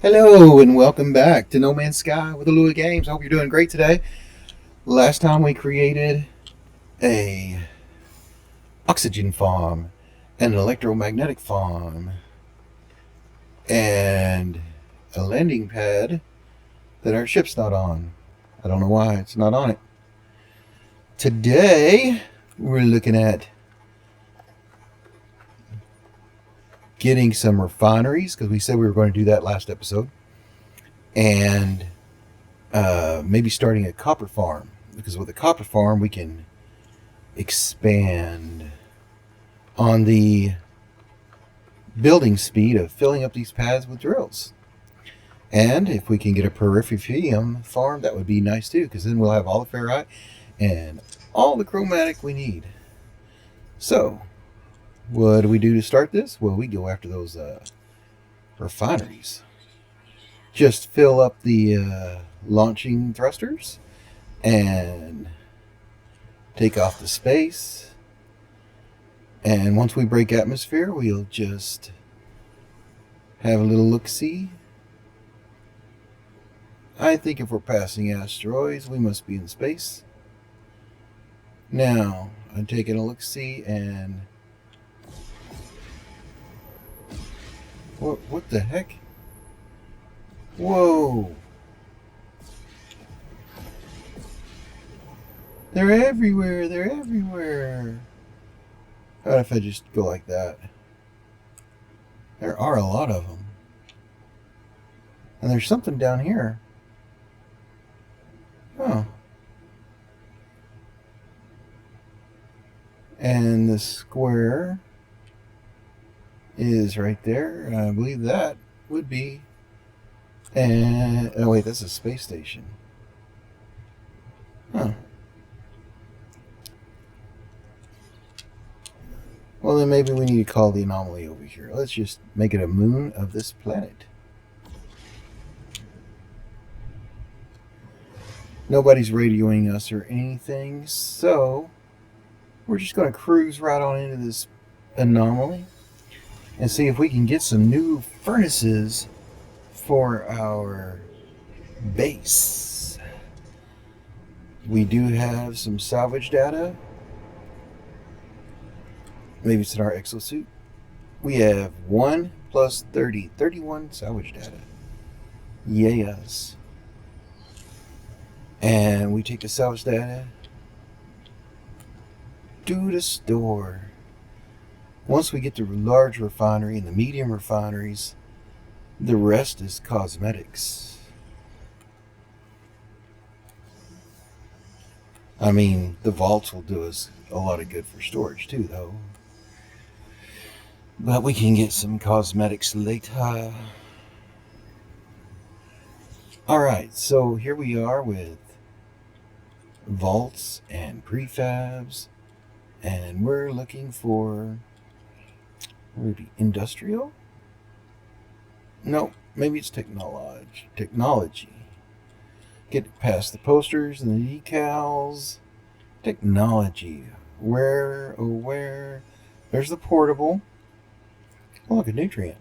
Hello and welcome back to No Man's Sky with Alua Games. I hope you're doing great today. Last time we created a oxygen farm, an electromagnetic farm, and a landing pad that our ship's not on. I don't know why it's not on it. Today we're looking at getting some refineries because we said we were going to do that last episode, and maybe starting a copper farm because with a copper farm we can expand on the building speed of filling up these pads with drills. And if we can get a peripherum farm, that would be nice too, because then we'll have all the ferrite and all the chromatic we need. So, what do we do to start this? Well, we go after those refineries. Just fill up the launching thrusters and take off the space. And once we break atmosphere, we'll just have a little look-see. I think if we're passing asteroids, we must be in space. Now, I'm taking a look-see and... What the heck? Whoa! They're everywhere, they're everywhere! How about if I just go like that? There are a lot of them. And there's something down here. Oh. And the square is right there. And I believe that would be... And oh wait, that's a space station. Huh. Well, then maybe we need to call the anomaly over here. Let's just make it a moon of this planet. Nobody's radioing us or anything, so we're just going to cruise right on into this anomaly and see if we can get some new furnaces for our base. We do have some salvage data. Maybe it's in our exosuit. We have 1 plus 30, 31 salvage data. Yes. And we take the salvage data to the store. Once we get the large refinery and the medium refineries, the rest is cosmetics. I mean, the vaults will do us a lot of good for storage too, though. But we can get some cosmetics later. Alright, so here we are with vaults and prefabs, and we're looking for industrial? No, maybe it's technology. Get past the posters and the decals. Technology. Where, oh where? There's the portable. Oh, look, a nutrient.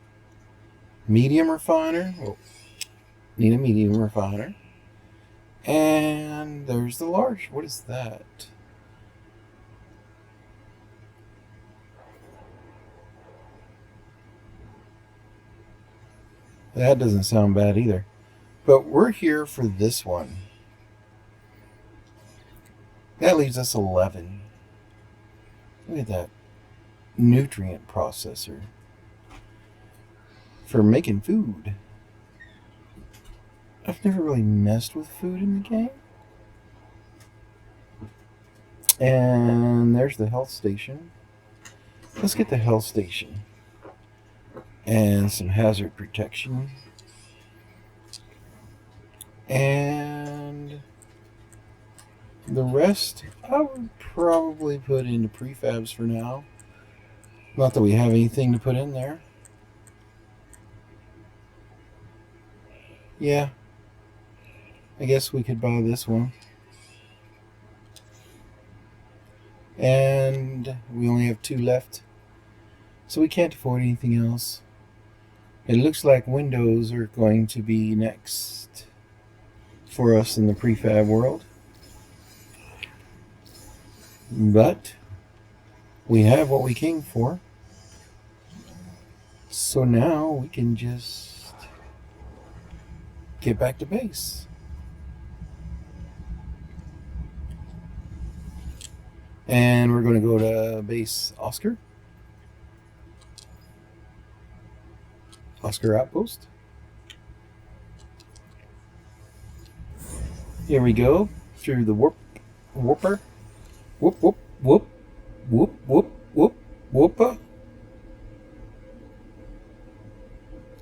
Medium refiner. Oh, need a medium refiner. And there's the large. What is that? That doesn't sound bad either. But we're here for this one. That leaves us 11. Look at that. Nutrient processor. For making food. I've never really messed with food in the game. And there's the health station. Let's get the health station. And some hazard protection. And the rest I would probably put into prefabs for now. Not that we have anything to put in there. Yeah. I guess we could buy this one. And we only have 2 left. So we can't afford anything else. It looks like windows are going to be next for us in the prefab world. But we have what we came for. So now we can just get back to base. And we're going to go to base Oscar. Oscar Outpost. Here we go. Through the whooper. Whoop, whoop, whoop. Whoop, whoop, whoop, whoopa.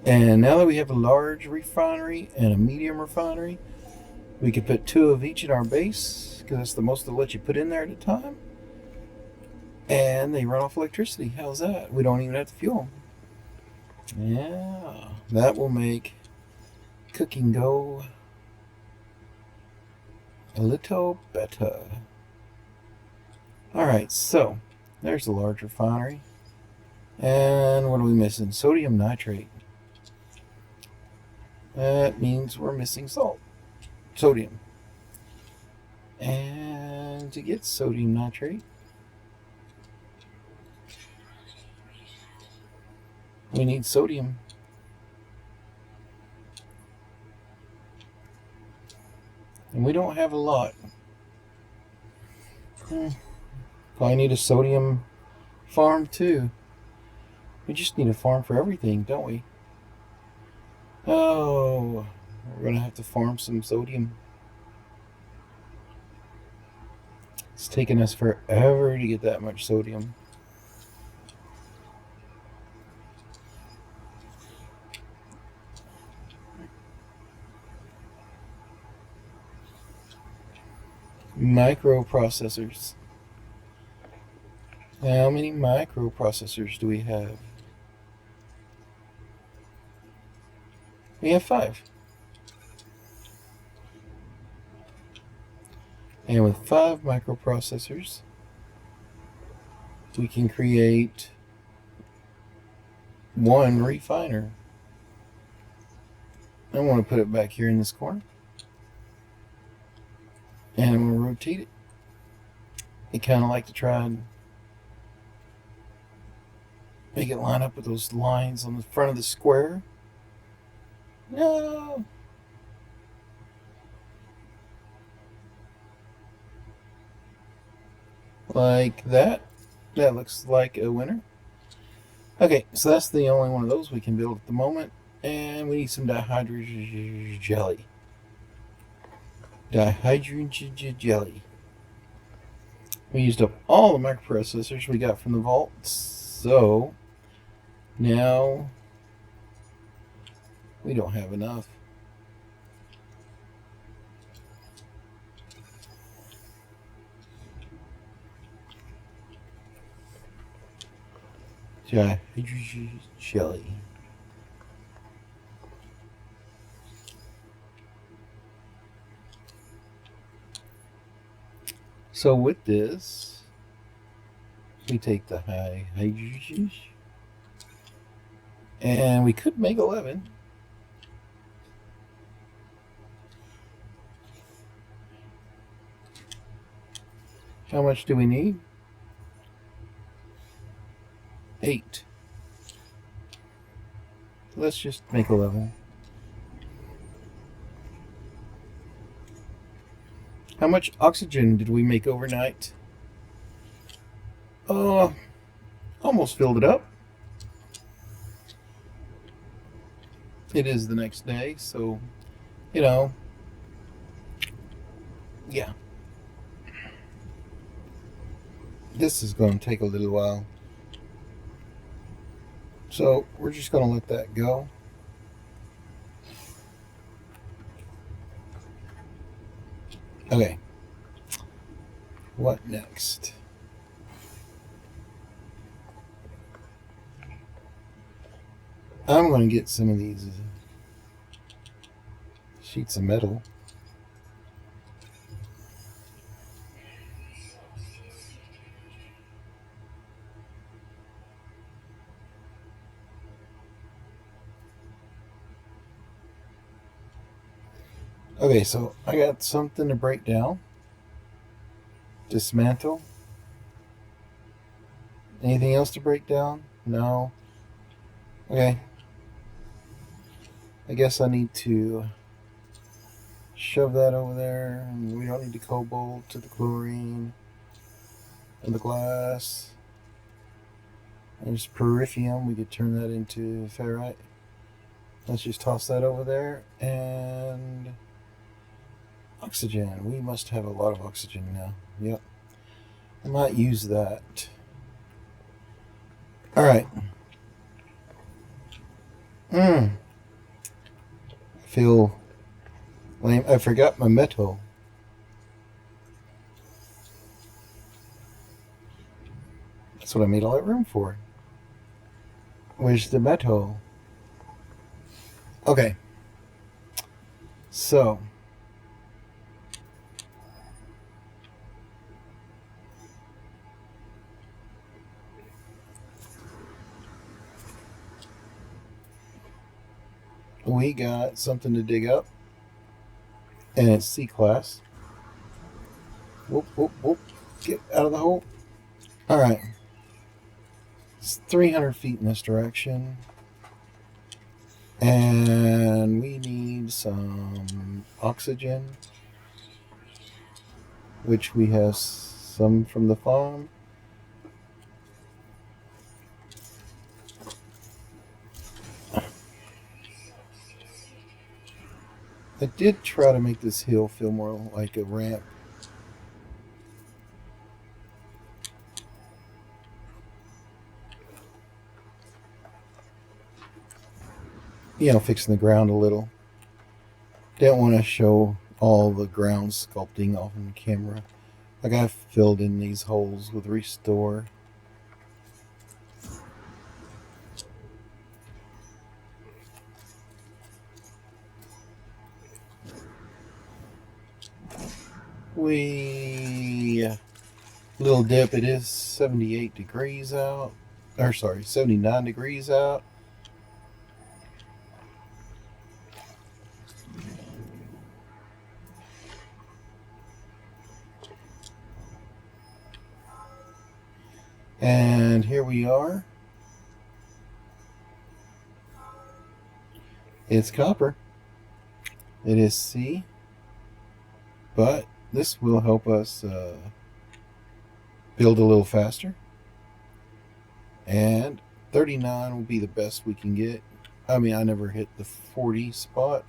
And now that we have a large refinery and a medium refinery, we could put 2 of each in our base, because that's the most they'll let you put in there at a time. And they run off electricity. How's that? We don't even have to fuel them. Yeah, that will make cooking go a little better. Alright, so there's the large refinery. And what are we missing? Sodium nitrate. That means we're missing sodium. And to get sodium nitrate, we need sodium. And we don't have a lot. Probably need a sodium farm too. We just need a farm for everything, don't we? Oh, we're going to have to farm some sodium. It's taken us forever to get that much sodium. Microprocessors. How many microprocessors do we have? We have 5. And with 5 microprocessors, we can create 1 refiner. I want to put it back here in this corner. And I'm going to rotate it. I kind of like to try and make it line up with those lines on the front of the square. No. Like that. That looks like a winner. Okay, so that's the only one of those we can build at the moment. And we need some dihydrogen jelly. Dihydrogen jelly. We used up all the microprocessors we got from the vault. So now we don't have enough. Dihydrogen jelly. So with this, we take the hydrogen, and we could make 11. How much do we need? 8. Let's just make 11. How much oxygen did we make overnight? Almost filled it up. It is the next day, so, yeah. This is going to take a little while. So we're just going to let that go. Okay. What next? I'm going to get some of these sheets of metal. Okay, so I got something to break down. Dismantle. Anything else to break down? No. Okay. I guess I need to shove that over there. We don't need the cobalt to the chlorine and the glass. There's perithium. We could turn that into ferrite. Let's just toss that over there. And oxygen. We must have a lot of oxygen now. Yep. I might use that. All right. I feel lame. I forgot my metal. That's what I made all that room for. Where's the metal? Okay. So we got something to dig up, and it's C class. Whoop, whoop, whoop. Get out of the hole. All right. It's 300 feet in this direction. And we need some oxygen, which we have some from the farm. I did try to make this hill feel more like a ramp. You know, fixing the ground a little. Didn't want to show all the ground sculpting off on camera. Like I filled in these holes with restore. We little dip. It is 78 degrees out. Or sorry, 79 degrees out. And here we are. It's copper. It is C. But this will help us build a little faster. And 39 will be the best we can get. I mean, I never hit the 40 spot.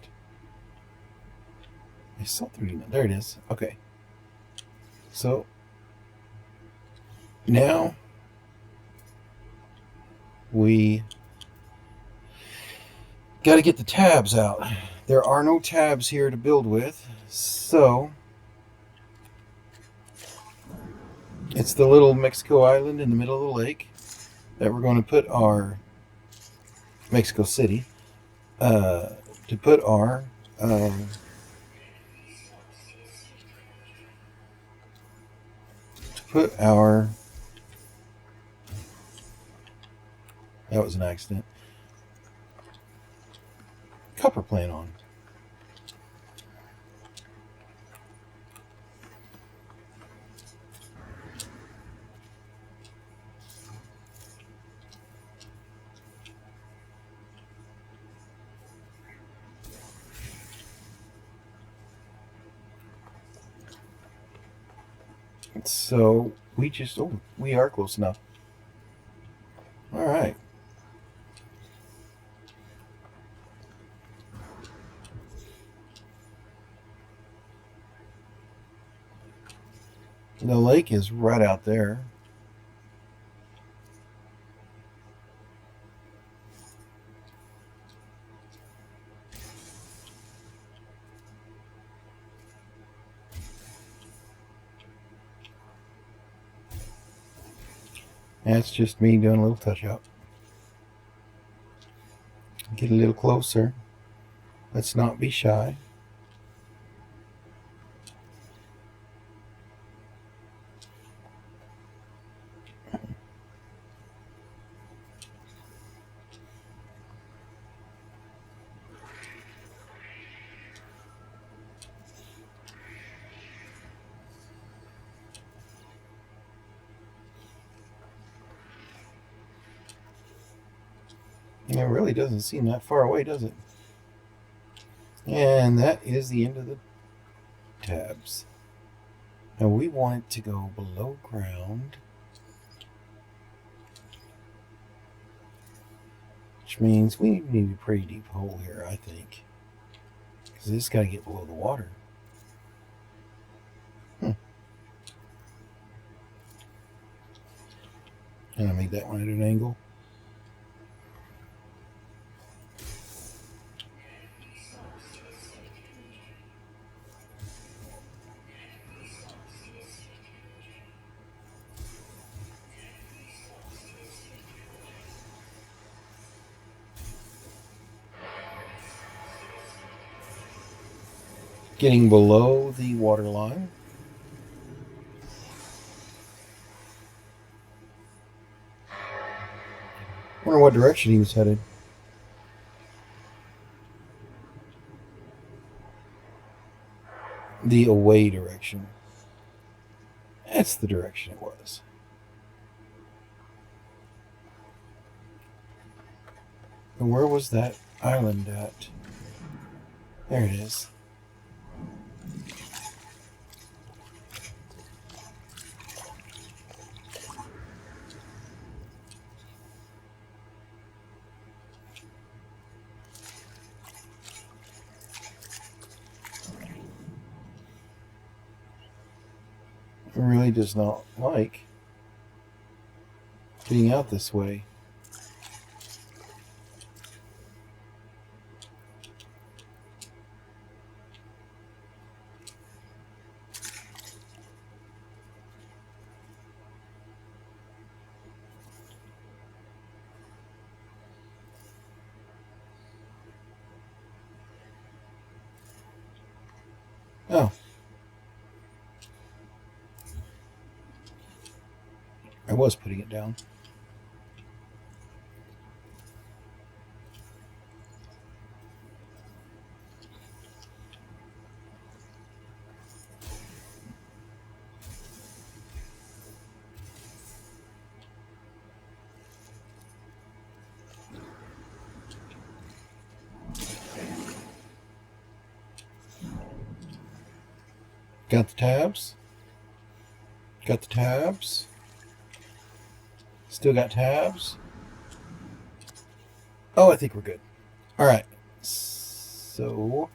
I saw 39. There it is. Okay. So now we got to get the tabs out. There are no tabs here to build with. So it's the little Mexico island in the middle of the lake that we're going to put our Mexico City to put our that was an accident, copper plant on. So we are close enough. All right. The lake is right out there. That's just me doing a little touch up. Get a little closer. Let's not be shy. And it really doesn't seem that far away, does it? And that is the end of the tabs. Now we want it to go below ground, which means we need a pretty deep hole here, I think, because this got to get below the water. And I made that one at an angle. Getting below the water line. Wonder what direction he was headed. The away direction. That's the direction it was. But where was that island at? There it is. It really does not like getting out this way. Oh. I was putting it down. Got the tabs. Got the tabs. Still got tabs. Oh, I think we're good. All right. So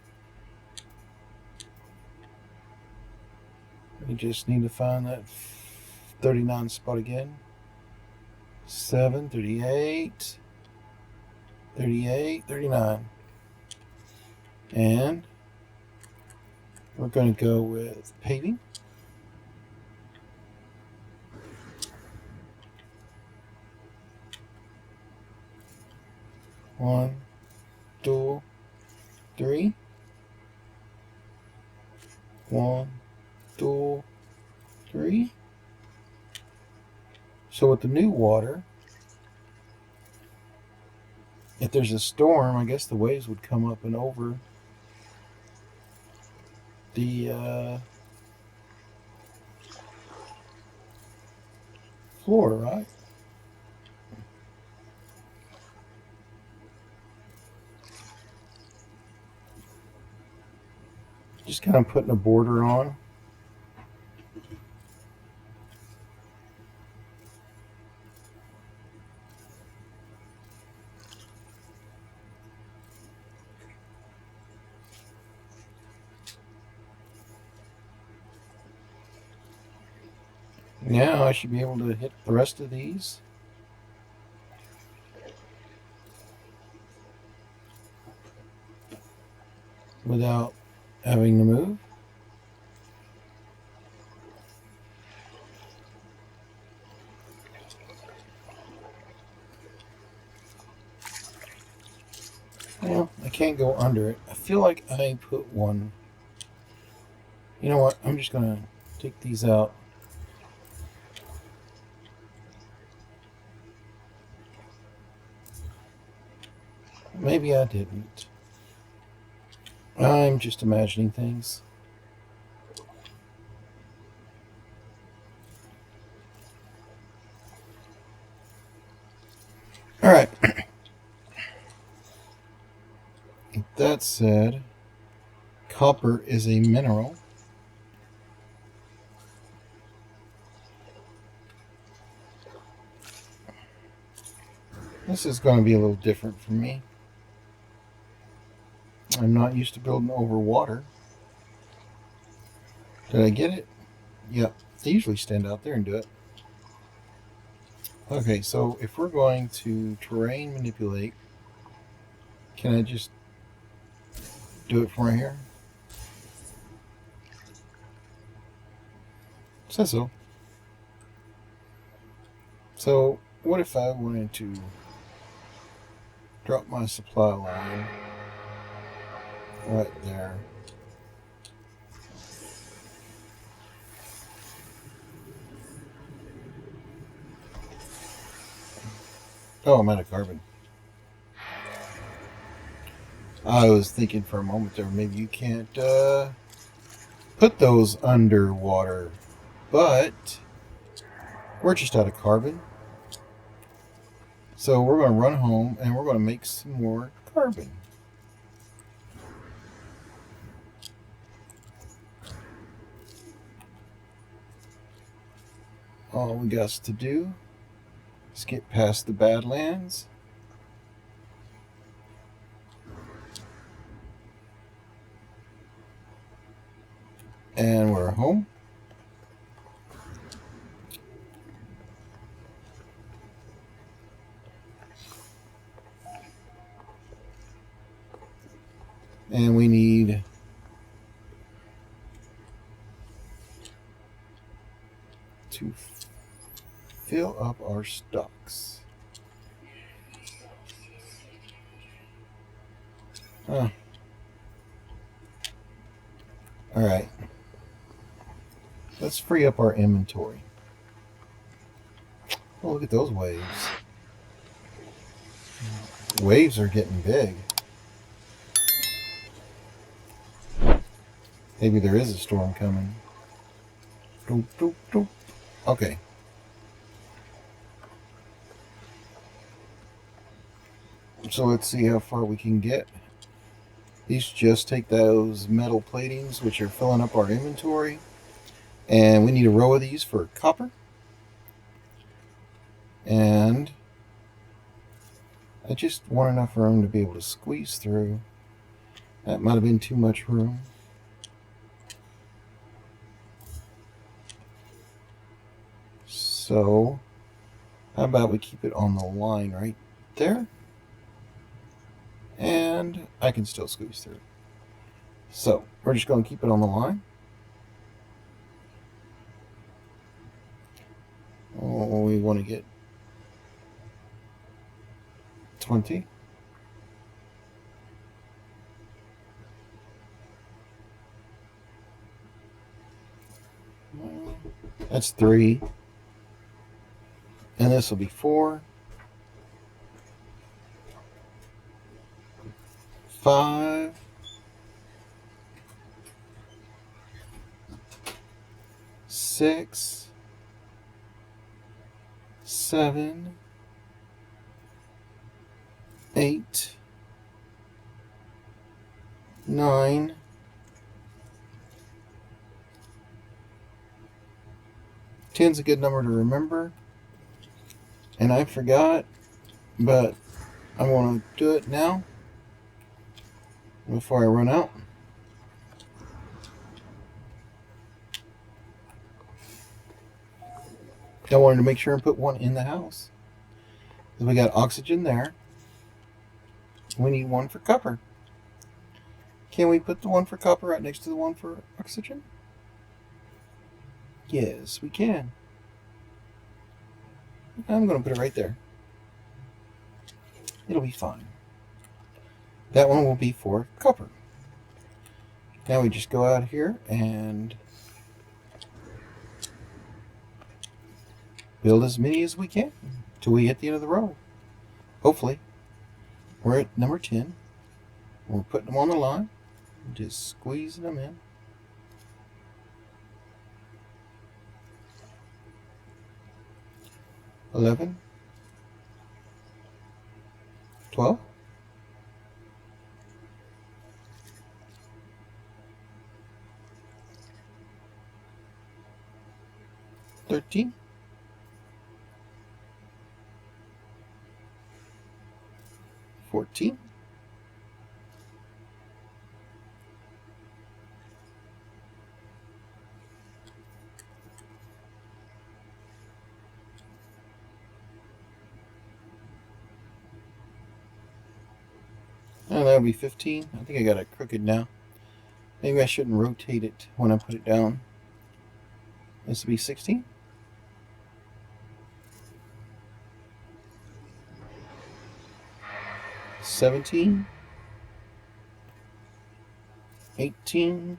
we just need to find that 39 spot again. 7, 38, 38, 39. And we're going to go with paving. One, two, three. 1, 2, 3. So with the new water, if there's a storm, I guess the waves would come up and over the floor, right? Just kind of putting a border on. Now I should be able to hit the rest of these. Without having to move. Well, I can't go under it. I feel like I put one. You know what? I'm just going to take these out. Maybe I didn't. I'm just imagining things. All right. With that said, copper is a mineral. This is going to be a little different for me. I'm not used to building over water. Did I get it? Yep. They usually stand out there and do it. Okay, so if we're going to terrain manipulate, can I just do it from right here? Says so. So what if I wanted to drop my supply line right there? Oh, I'm out of carbon. I was thinking for a moment there, maybe you can't put those underwater, but we're just out of carbon. So we're going to run home and we're going to make some more carbon. All we got to do is get past the Badlands. And we're home. And we need to fill up our stocks. All right. Let's free up our inventory. Oh, look at those waves. Waves are getting big. Maybe there is a storm coming. Doop, doop, doop. Okay. So let's see how far we can get. These just take those metal platings, which are filling up our inventory. And we need a row of these for copper. And I just want enough room to be able to squeeze through. That might have been too much room. So, how about we keep it on the line right there? And I can still squeeze through. So, we're just going to keep it on the line. Oh, we want to get 20. That's 3. And this will be 4. 5. 6. 7. 8. 9. 10's a good number to remember. And I forgot, but I want to do it now before I run out. I wanted to make sure and put one in the house. We got oxygen there. We need one for copper. Can we put the one for copper right next to the one for oxygen? Yes, we can. I'm going to put it right there. It'll be fine. That one will be for copper. Now we just go out here and build as many as we can till we hit the end of the row. Hopefully. We're at number 10. We're putting them on the line. Just squeezing them in. $11, 12, 13, 14, 15. I think I got it crooked now. Maybe I shouldn't rotate it when I put it down. This will be 16. 17, 18,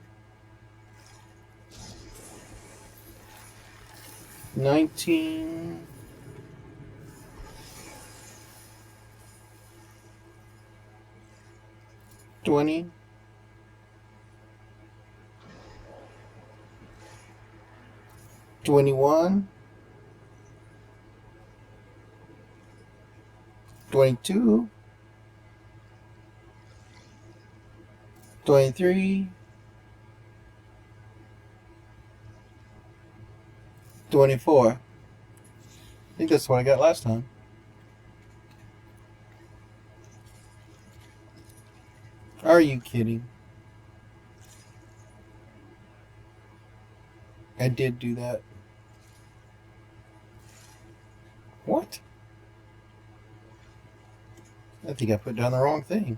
19, 20, 21, 22, 23, 24. I think that's what I got last time. Are you kidding? I did do that. What? I think I put down the wrong thing.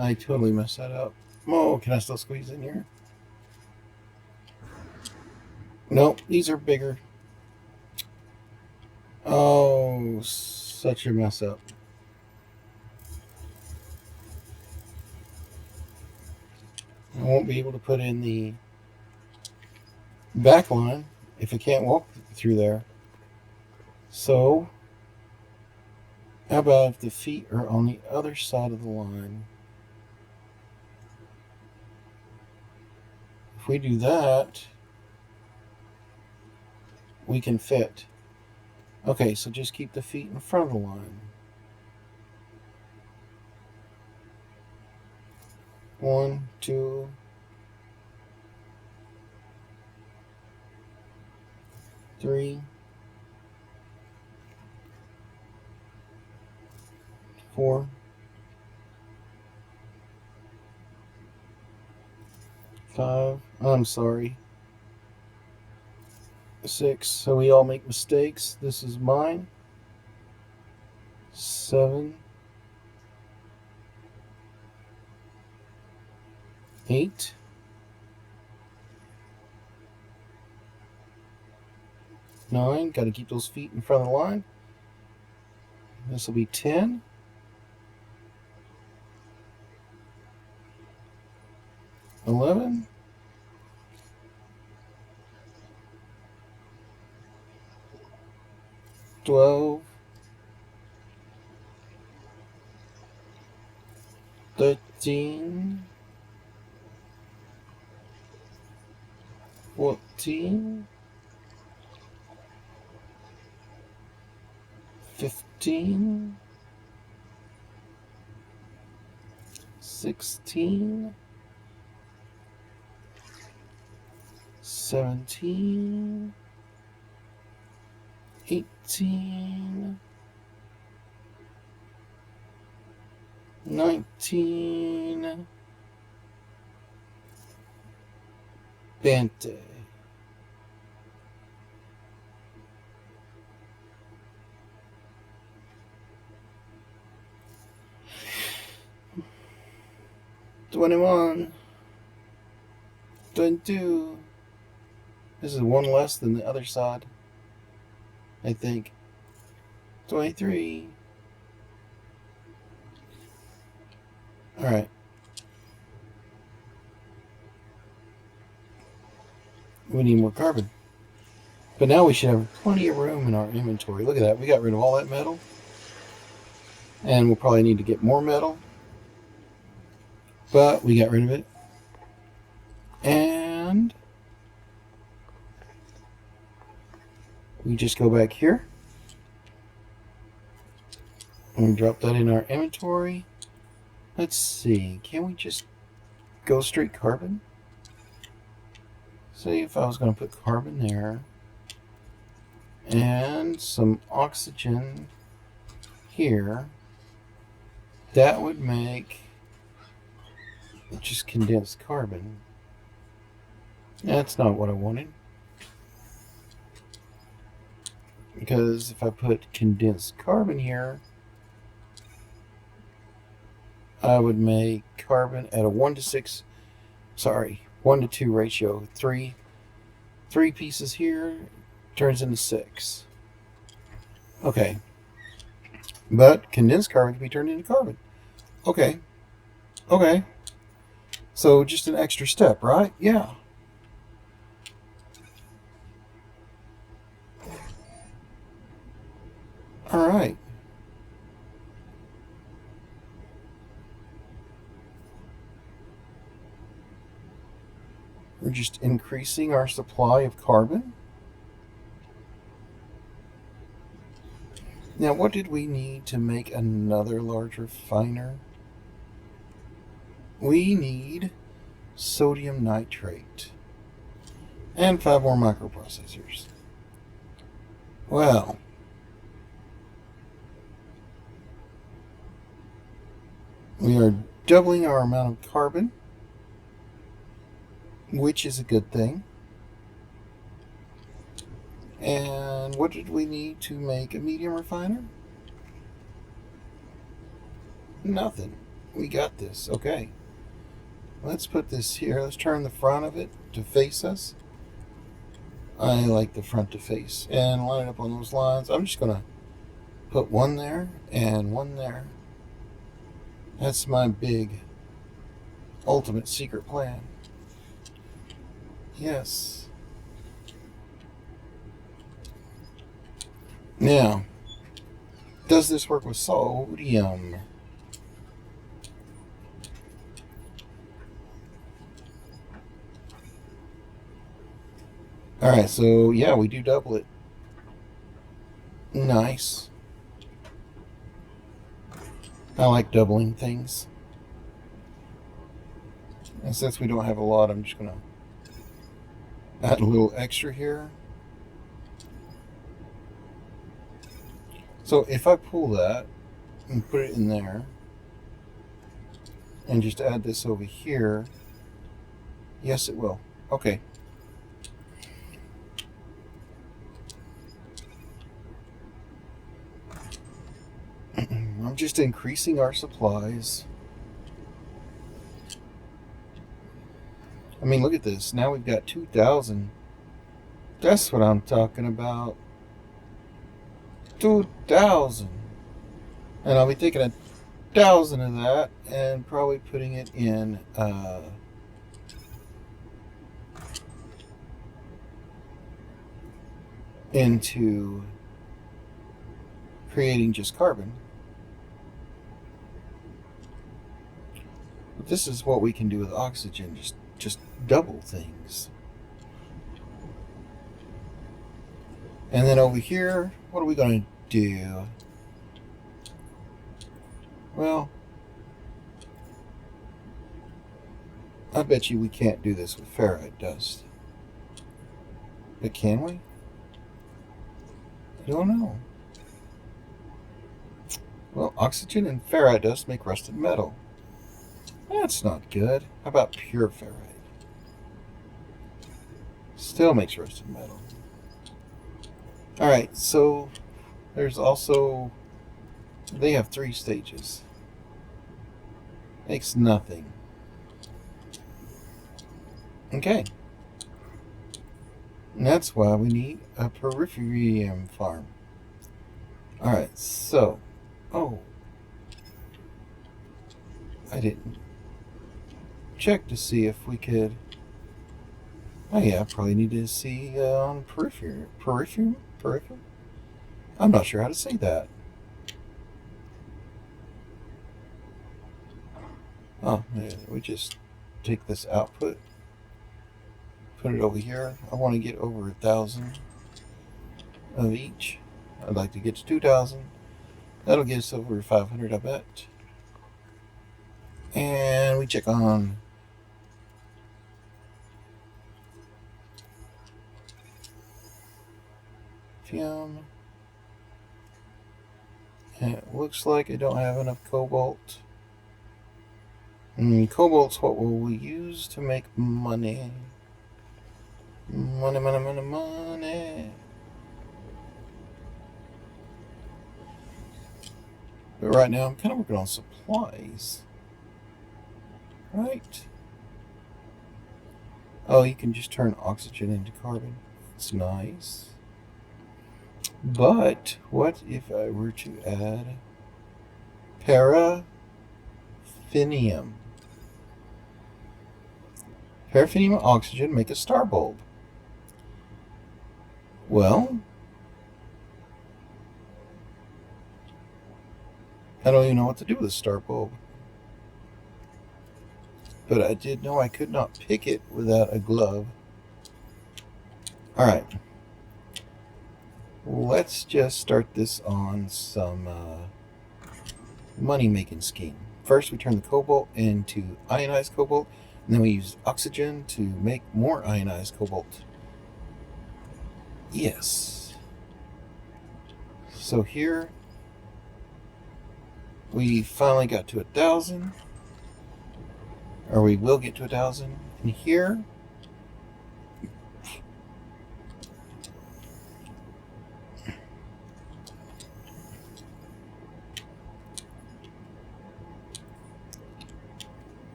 I totally messed that up. Oh, can I still squeeze in here? Nope, these are bigger. Oh, such a mess up. I won't be able to put in the back line if I can't walk through there. So, how about if the feet are on the other side of the line? If we do that, we can fit. Okay, so just keep the feet in front of the line. 1, 2, 3, 4, 5. I'm sorry. 6. So we all make mistakes. This is mine. 7, 8, 9. Got to keep those feet in front of the line. This will be 10. 11. 12. 13. 14. 15. 16. 17. 18. 19. Bente. $21. 22. This is one less than the other side, I think. 23. Alright. We need more carbon. But now we should have plenty of room in our inventory. Look at that. We got rid of all that metal. And we'll probably need to get more metal. But we got rid of it. And we just go back here and drop that in our inventory. Let's see, can we just go straight carbon? Say if I was going to put carbon there and some oxygen here, that would make just condensed carbon. That's not what I wanted. Because if I put condensed carbon here, I would make carbon at a 1 to 2 ratio. Three pieces here turns into 6. Okay. But condensed carbon can be turned into carbon. Okay. Okay. So just an extra step, right? Yeah. All right. We're just increasing our supply of carbon. Now, what did we need to make another large refiner? We need sodium nitrate and 5 more microprocessors. Well, we are doubling our amount of carbon, which is a good thing. And what did we need to make a medium refiner? Nothing. We got this. Okay. Let's put this here. Let's turn the front of it to face us. I like the front to face. And line it up on those lines. I'm just going to put one there and one there. That's my big ultimate secret plan. Yes. Now, does this work with sodium? Alright, so yeah, we do double it. Nice. I like doubling things. And since we don't have a lot, I'm just going to add a little extra here. So if I pull that and put it in there and just add this over here, yes, it will. Okay. I'm just increasing our supplies. I mean, look at this. Now we've got 2,000. That's what I'm talking about. 2,000. And I'll be taking 1,000 of that and probably putting it in into creating just carbon. But this is what we can do with oxygen, just double things. And then over here, what are we going to do? Well, I bet you we can't do this with ferrite dust. But can we? I don't know. Well, oxygen and ferrite dust make rusted metal. That's not good. How about pure ferrite? Still makes rusted metal. Alright, so there's also, they have 3 stages. Makes nothing. Okay. And that's why we need a peripherarium farm. Alright, so, oh, I didn't check to see if we could, oh yeah, I probably need to see on peripherum? I'm not sure how to say that. Oh, yeah, we just take this output, put it over here. I want to get over 1,000. of each. I'd like to get to 2,000. That'll get us over 500, I bet. And we check on fume. And it looks like I don't have enough cobalt. Cobalt's what will we use to make money. Money, money, money, money. But right now I'm kind of working on supplies. Right? Oh, you can just turn oxygen into carbon. It's nice. But what if I were to add paraffinium? Paraffinium and oxygen make a star bulb. Well, I don't even know what to do with a star bulb. But I did know I could not pick it without a glove. Alright. Let's just start this on some money-making scheme. First, we turn the cobalt into ionized cobalt, and then we use oxygen to make more ionized cobalt. Yes. So here, we finally got to 1,000. Or we will get to 1,000. And here,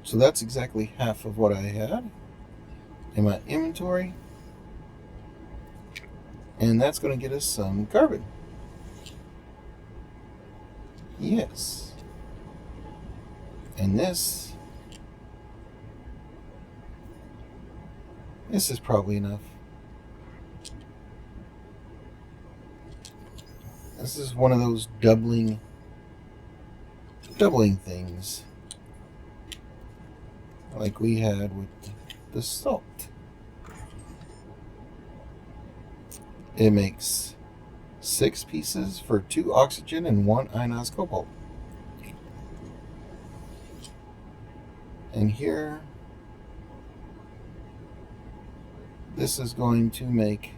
so that's exactly half of what I had in my inventory. And that's going to get us some carbon. Yes. And this is probably enough. This is one of those doubling things like we had with the salt. It makes 6 pieces for 2 oxygen and 1 ionized cobalt. And here, this is going to make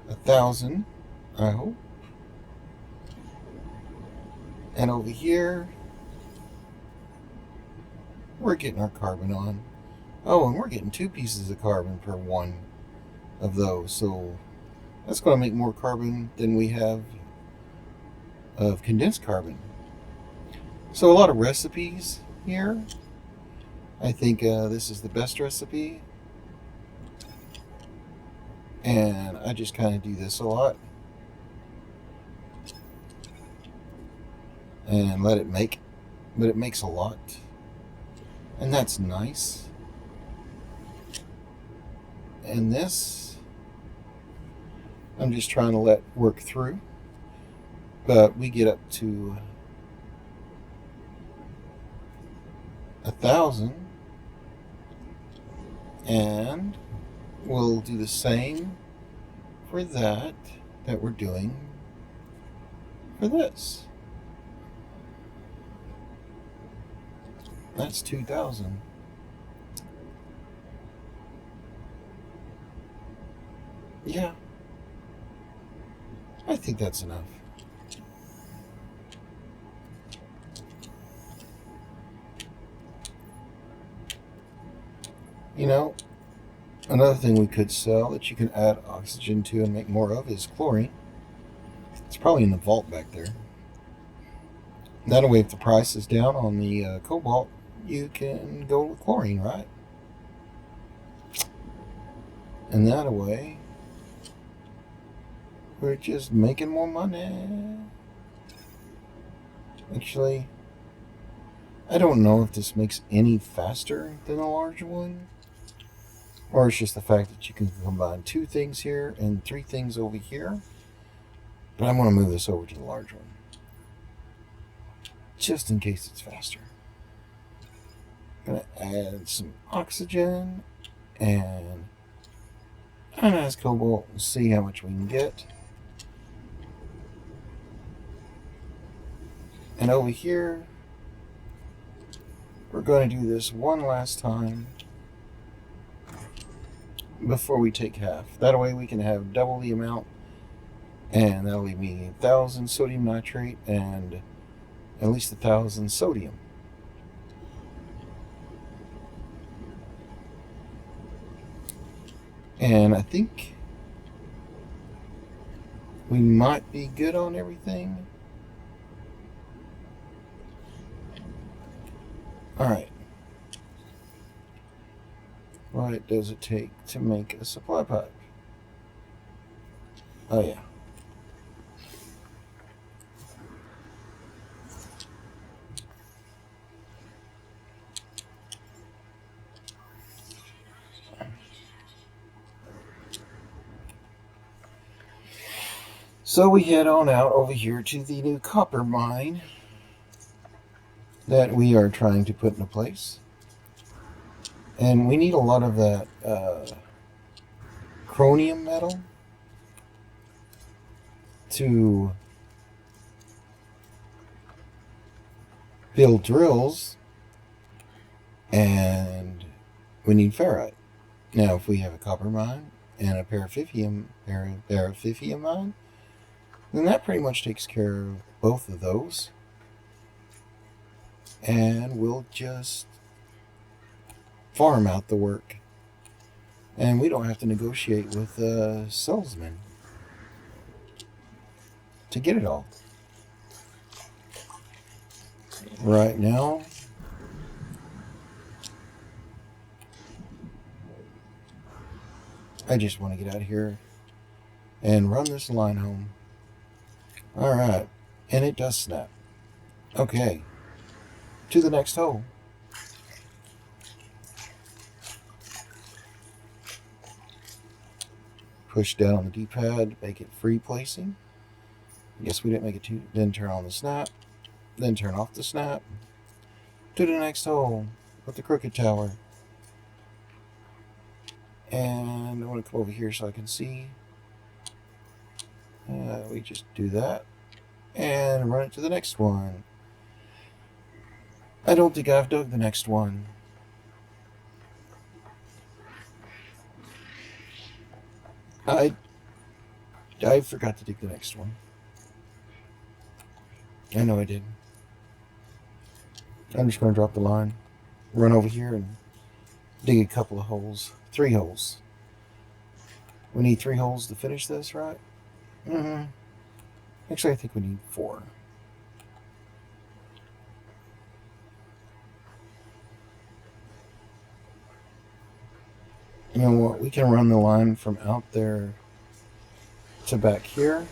1,000, I hope. And over here, we're getting our carbon on. Oh, and we're getting 2 pieces of carbon per 1 of those. So that's going to make more carbon than we have of condensed carbon. So a lot of recipes here. I think this is the best recipe. And I just kind of do this a lot. And let it make. But it makes a lot. And that's nice. And this, I'm just trying to let work through. But we get up to 1,000. And we'll do the same for that we're doing for this. That's 2,000. Yeah. I think that's enough. You know, another thing we could sell that you can add oxygen to and make more of is chlorine. It's probably in the vault back there. That way, if the price is down on the cobalt, you can go with chlorine, right? And that way, we're just making more money. Actually, I don't know if this makes any faster than a large one. Or it's just the fact that you can combine 2 things here and 3 things over here. But I'm going to move this over to the large one. Just in case it's faster. Gonna add some oxygen and ionized cobalt and see how much we can get. And over here, we're going to do this one last time before we take half. That way we can have double the amount, and that'll leave me 1,000 sodium nitrate and at least 1,000 sodium. And I think we might be good on everything. Alright. What does it take to make a supply pipe? Oh yeah. So we head on out over here to the new copper mine that we are trying to put into place. And we need a lot of that chromium metal to build drills, and we need ferrite. Now, if we have a copper mine and a paraffinium mine, then that pretty much takes care of both of those. And we'll just farm out the work. And we don't have to negotiate with a salesman to get it all. Right now, I just want to get out of here and run this line home. Alright, and it does snap. Okay, to the next hole. Push down on the D-pad, make it free placing. Yes, we didn't make it too. Then turn on the snap. Then turn off the snap. To the next hole with the crooked tower. And I want to come over here so I can see. We just do that. And run it to the next one. I don't think I've dug the next one. I forgot to dig the next one. I know I did. I'm just going to drop the line, run over here and dig a couple of holes. 3 holes. We need 3 holes to finish this, right? Actually, I think we need 4. You know what? We can run the line from out there to back here.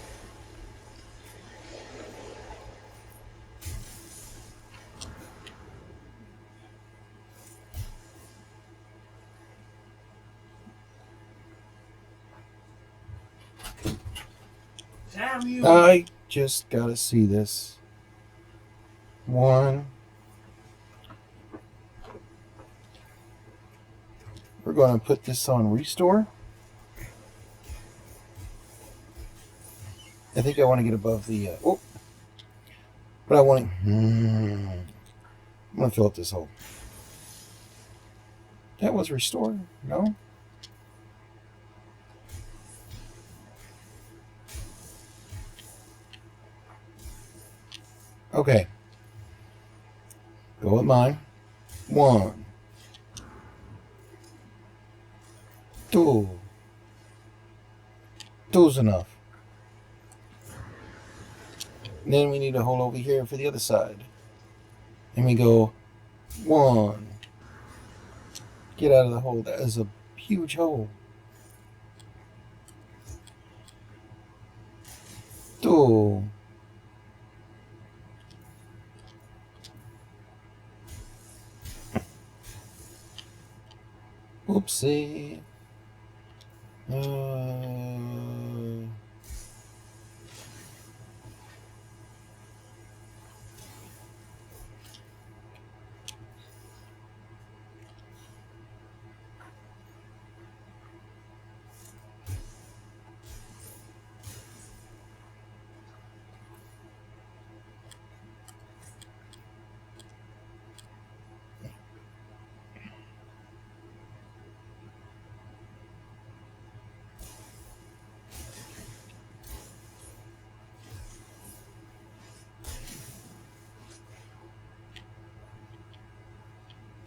Damn you! I just gotta see this. 1. We're going to put this on restore. I think I want to get above the... but I want to... I'm going to fill up this hole. That was restore? No? Okay. Go with mine. 1. 2. 2's enough. And then we need a hole over here for the other side. And we go 1. Get out of the hole. That is a huge hole. 2. Oopsie.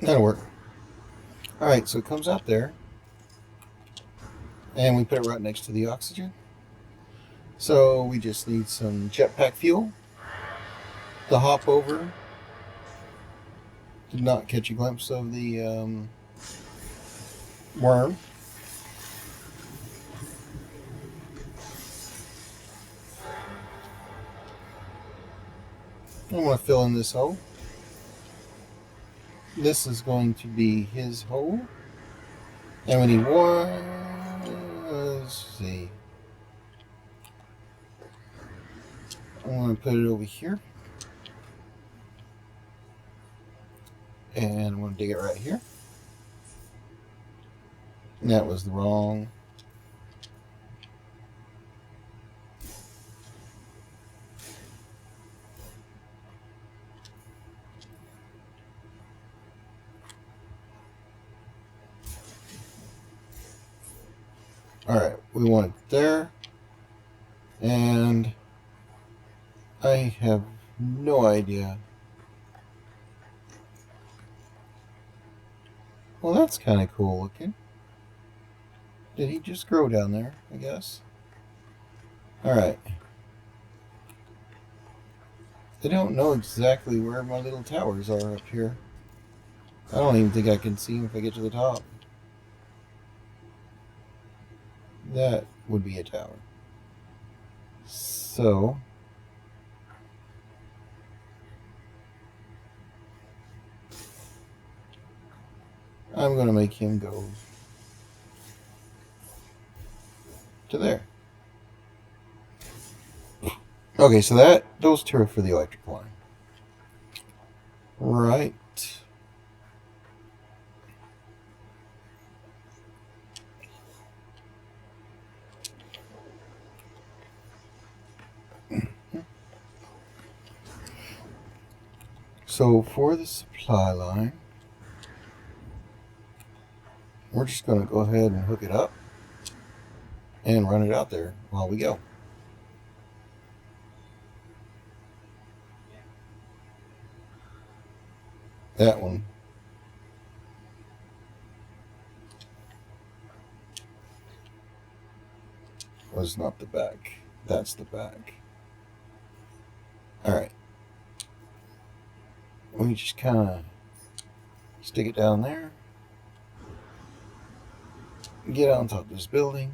That'll work. Alright, so it comes out there. And we put it right next to the oxygen. So we just need some jetpack fuel to hop over. Did not catch a glimpse of the worm. I want to fill in this hole. This is going to be his hole. And we need one. Let's see. I want to put it over here. And I'm going to dig it right here. And that was the wrong. Alright, we want it there. And I have no idea. Well, that's kind of cool looking. Did he just grow down there, I guess? Alright. I don't know exactly where my little towers are up here. I don't even think I can see them if I get to the top. That would be a tower. So I'm going to make him go to there. Okay, so those two are for the electric line. Right. So for the supply line, we're just going to go ahead and hook it up and run it out there while we go. That one was not the back. That's the back. Alright. We just kind of stick it down there. Get on top of this building.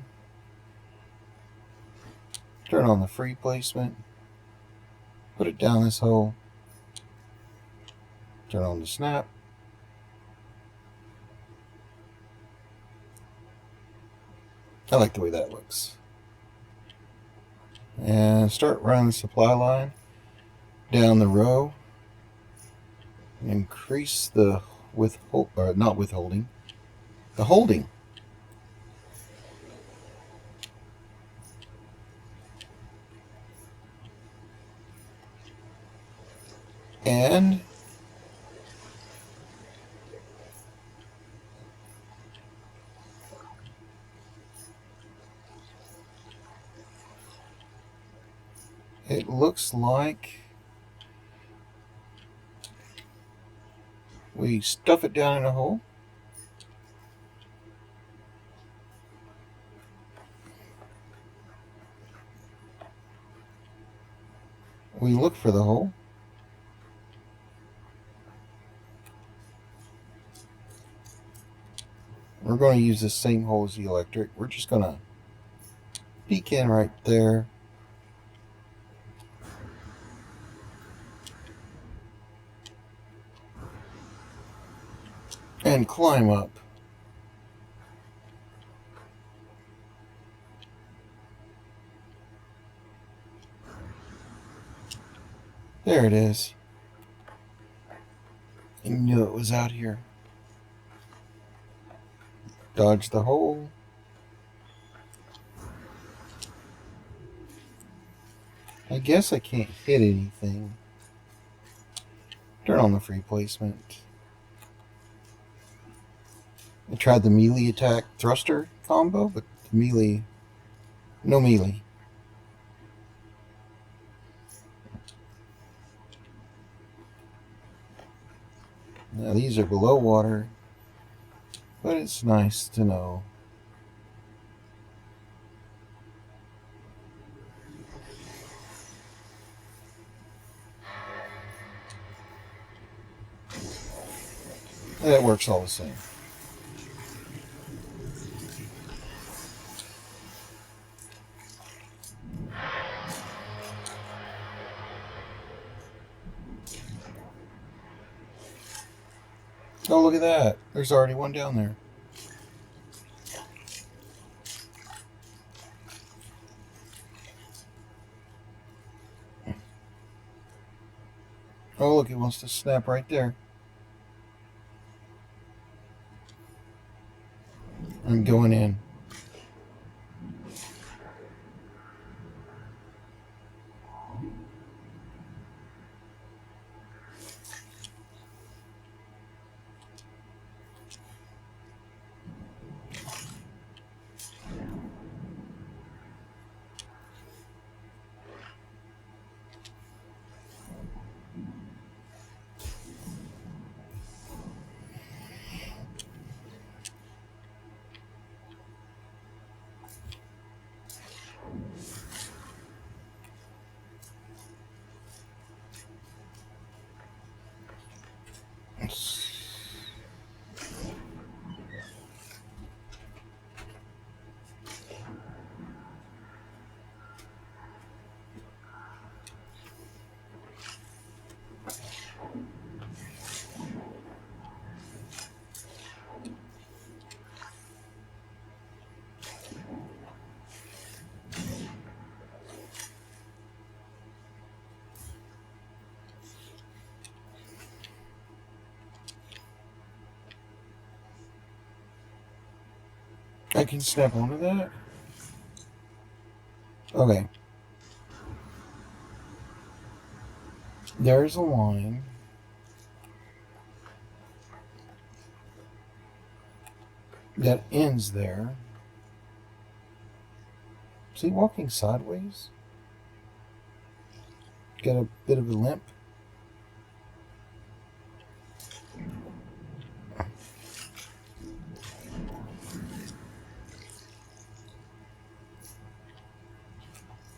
Turn on the free placement. Put it down this hole. Turn on the snap. I like the way that looks. And start running the supply line down the row. Increase the not withholding, the holding. And it looks like we stuff it down in a hole. We look for the hole. We're going to use the same hole as the electric. We're just going to peek in right there. And climb up. There it is. I knew it was out here. Dodge the hole. I guess I can't hit anything. Turn on the free placement. I tried the melee attack thruster combo, but the melee, no melee. Now these are below water, but it's nice to know. It works all the same. Oh, look at that. There's already one down there. Oh, look, it wants to snap right there. I'm going in. I can snap onto that? Okay. There's a line. That ends there. Is he walking sideways? Got a bit of a limp.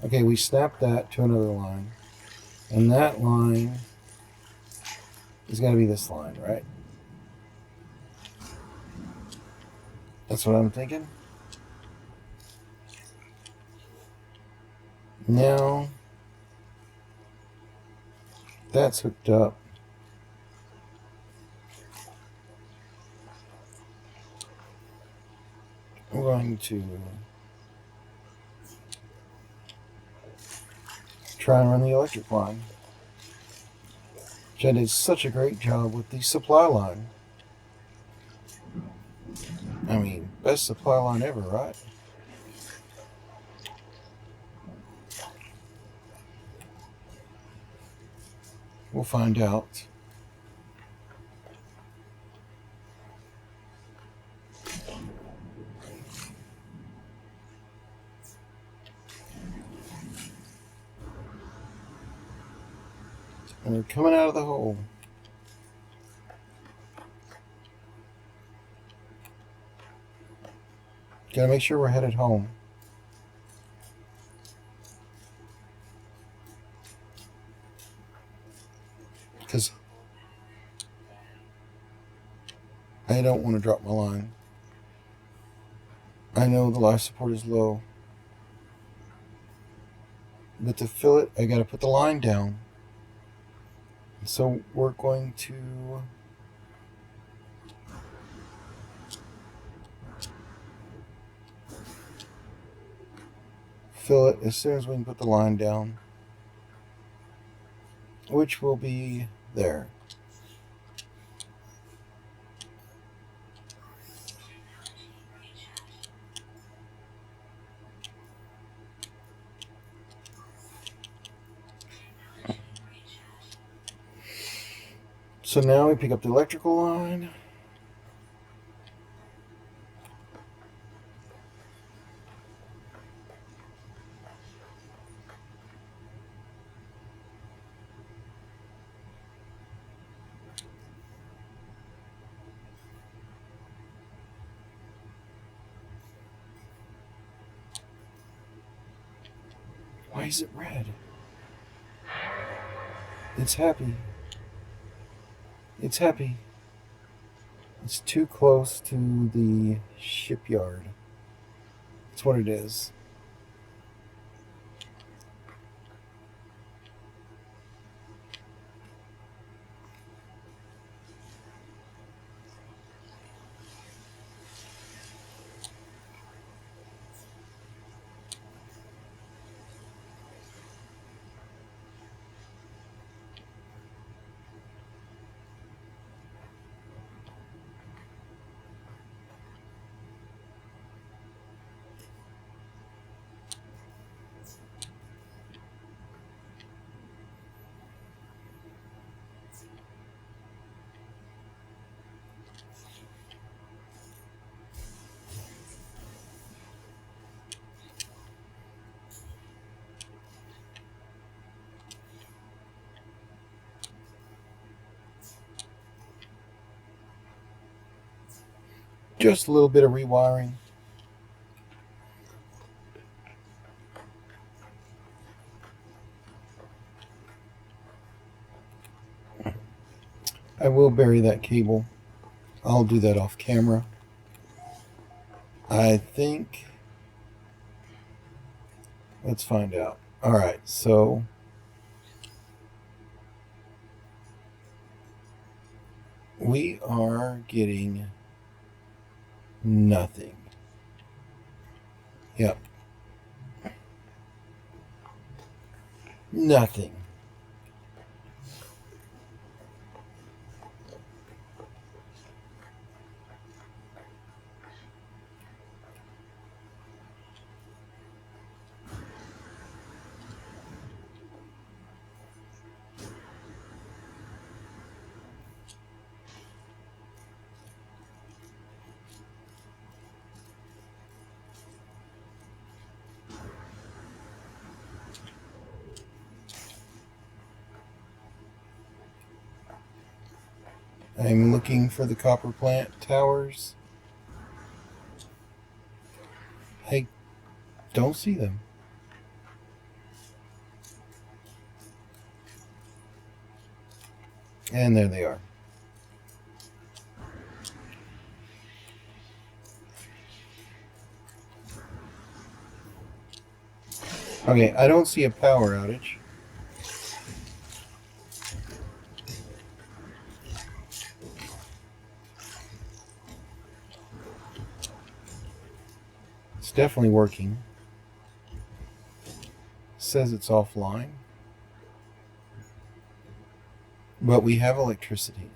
Okay, we snapped that to another line. And that line is going to be this line, right? That's what I'm thinking. Now, that's hooked up. I'm going to try and run the electric line. Jen did such a great job with the supply line. I mean, best supply line ever, right? We'll find out. And we're coming out of the hole. Gotta make sure we're headed home. Because I don't want to drop my line. I know the life support is low. But to fill it, I gotta put the line down. So we're going to fill it as soon as we can put the line down, which will be there. So now we pick up the electrical line. Why is it red? It's happy. It's happy. It's too close to the shipyard. That's what it is. Just a little bit of rewiring. I will bury that cable. I'll do that off camera. I think. Let's find out. All right, so we are getting nothing. Yep. Nothing. I'm looking for the copper plant towers. I don't see them. And there they are. Okay, I don't see a power outage. It's definitely working. Says it's offline. But we have electricity.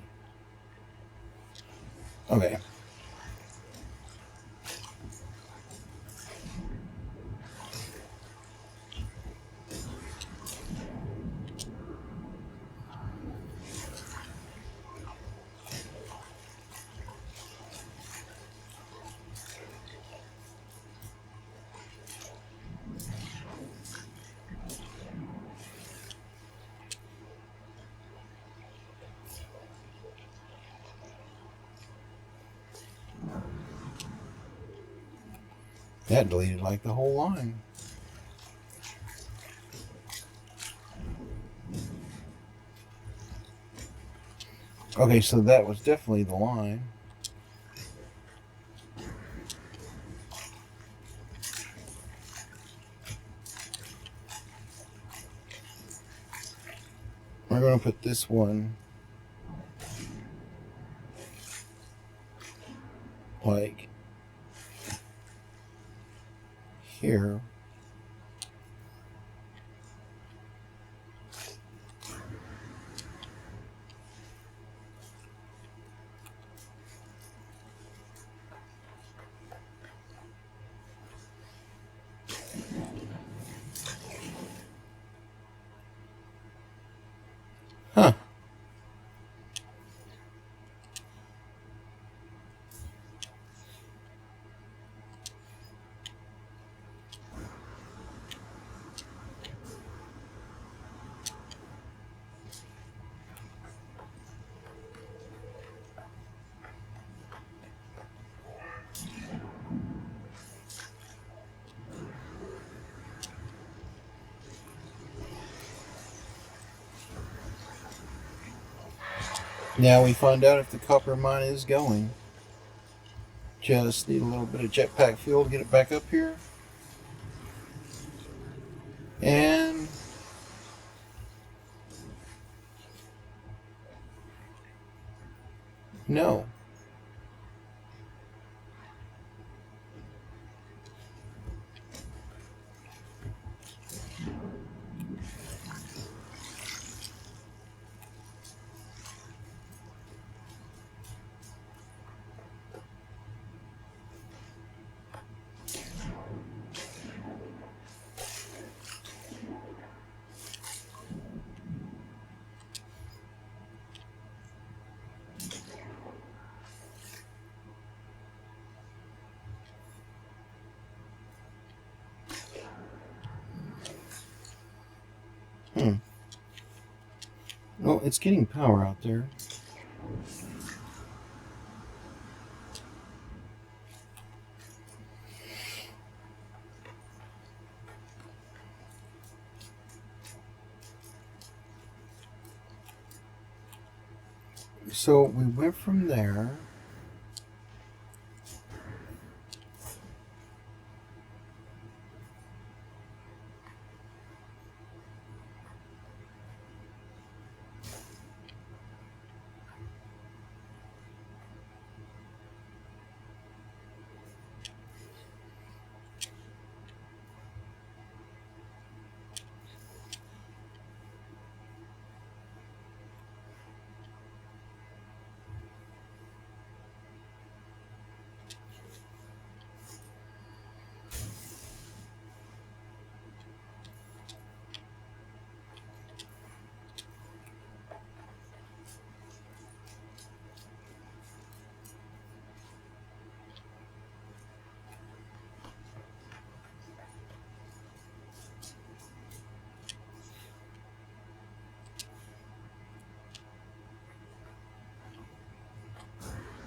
Okay. That deleted like the whole line. Okay, so that was definitely the line. We're going to put this one like here. Huh. Now we find out if the copper mine is going. Just need a little bit of jetpack fuel to get it back up here. And no. Well, it's getting power out there. So we went from there.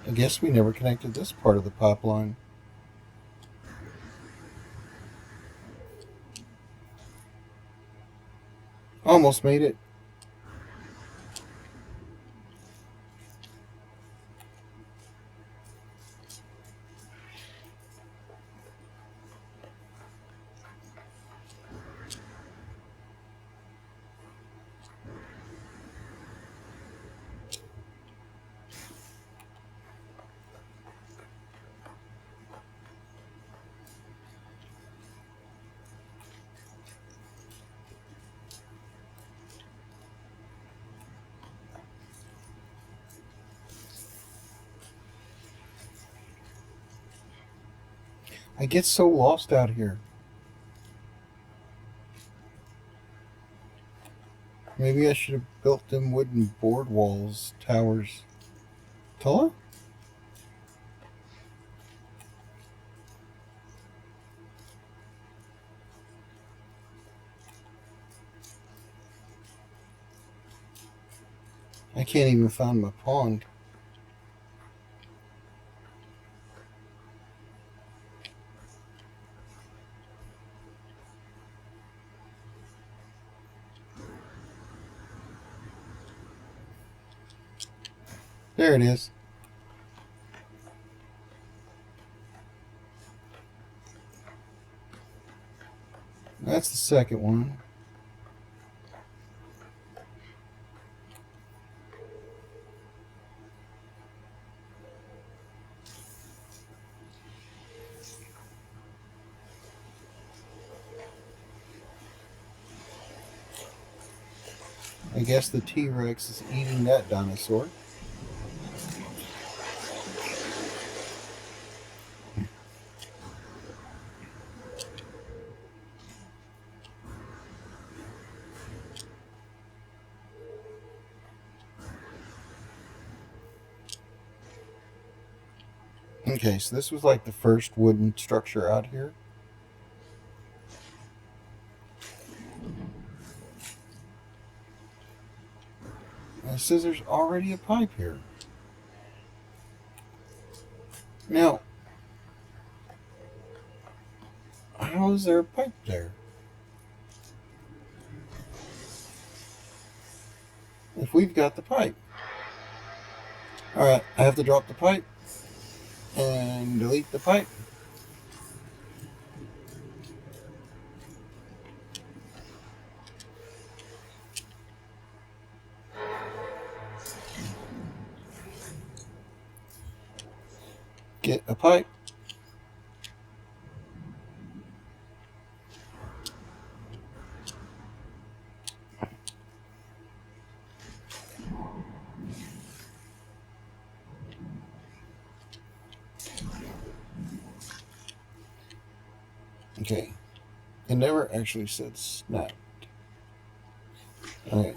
I guess we never connected this part of the pipeline. Almost made it. I get so lost out here. Maybe I should have built them wooden board walls, towers. Taller? I can't even find my pond. There it is. That's the second one. I guess the T-Rex is eating that dinosaur. Okay, so this was like the first wooden structure out here. And it says there's already a pipe here. Now, how is there a pipe there? If we've got the pipe. Alright, I have to drop the pipe and delete the pipe. Get a pipe. Okay. It never actually said snap. Okay.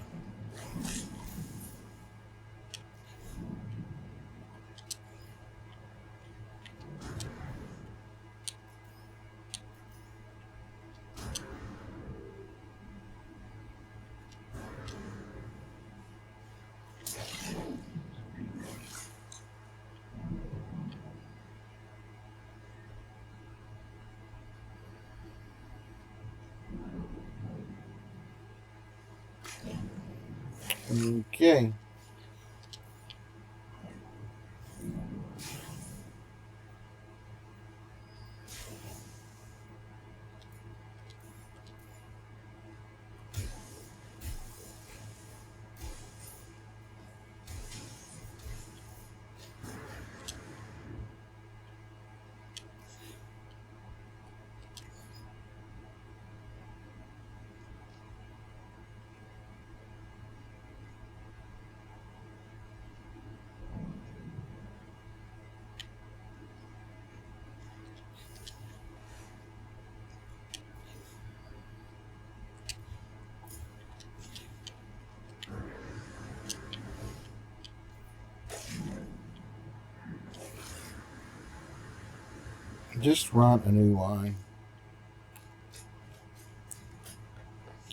Okay. Just run a new line.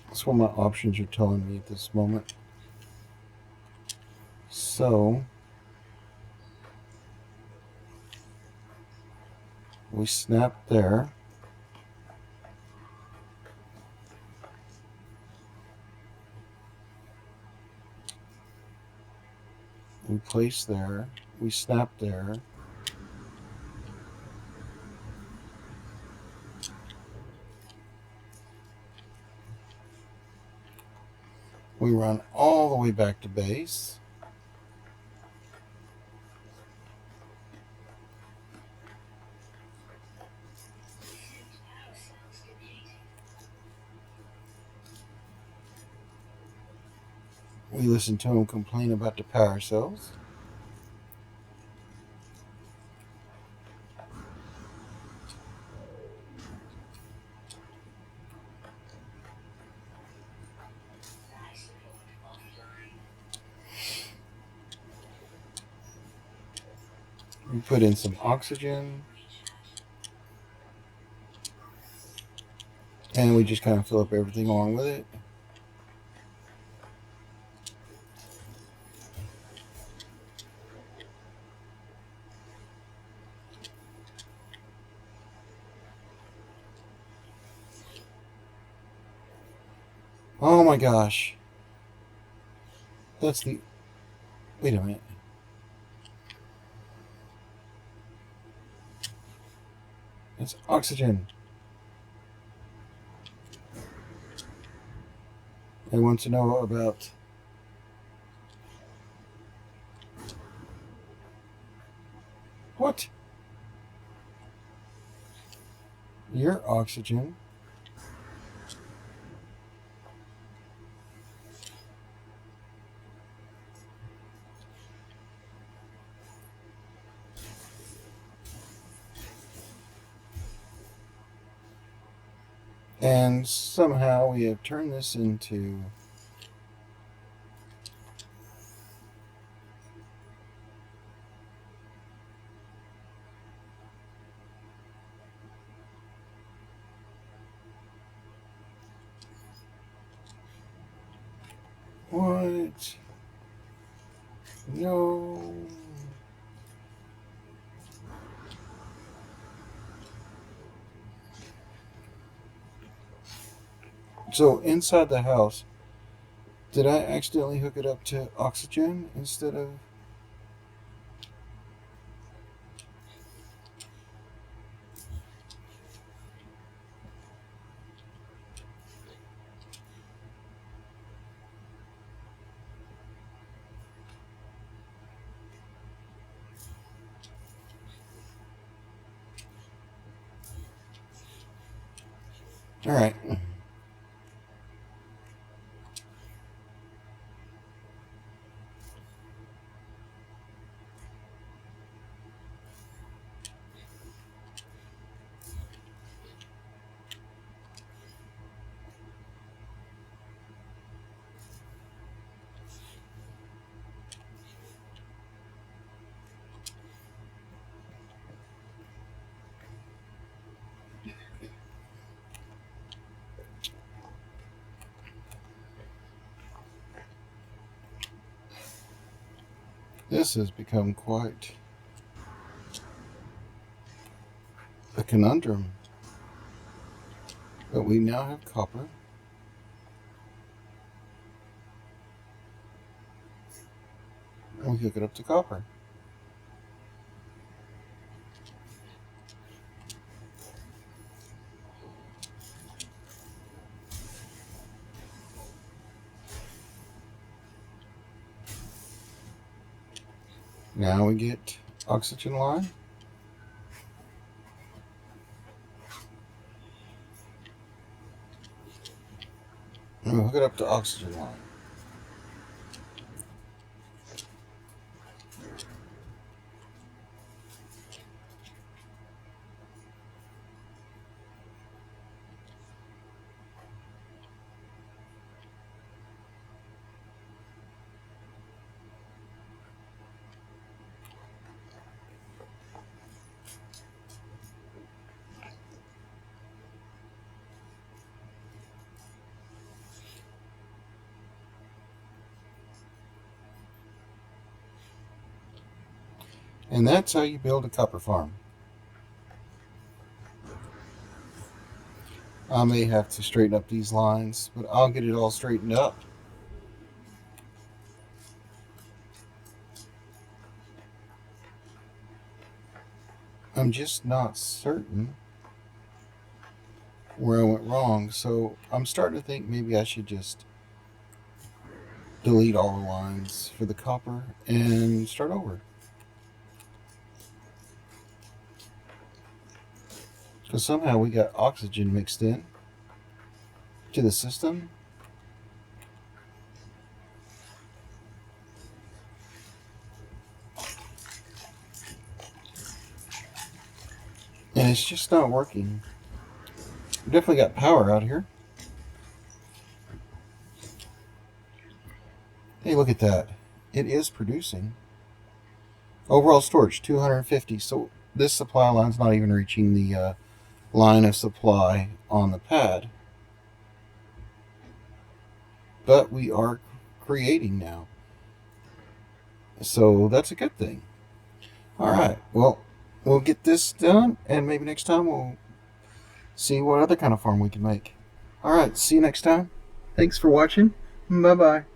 That's what my options are telling me at this moment. So we snap there. We place there. We snap there. We run all the way back to base. We listen to him complain about the power cells. We put in some oxygen. And we just kind of fill up everything along with it. Oh my gosh. That's the... Wait a minute. It's oxygen. They want to know about... What? Your oxygen. And somehow we have turned this into... What? No. So inside the house, did I accidentally hook it up to oxygen instead of... All right. This has become quite a conundrum. But we now have copper. And we hook it up to copper. Now we get oxygen line. And we'll hook it up to oxygen line. And that's how you build a copper farm. I may have to straighten up these lines, but I'll get it all straightened up. I'm just not certain where I went wrong, so I'm starting to think maybe I should just delete all the lines for the copper and start over. Because somehow we got oxygen mixed in to the system. And it's just not working. We definitely got power out here. Hey, look at that. It is producing. Overall storage, 250. So this supply line's not even reaching the line of supply on the pad. But we are creating now. So that's a good thing. All right. Well, we'll get this done, and maybe next time we'll see what other kind of farm we can make. All right. See you next time. Thanks for watching. Bye bye.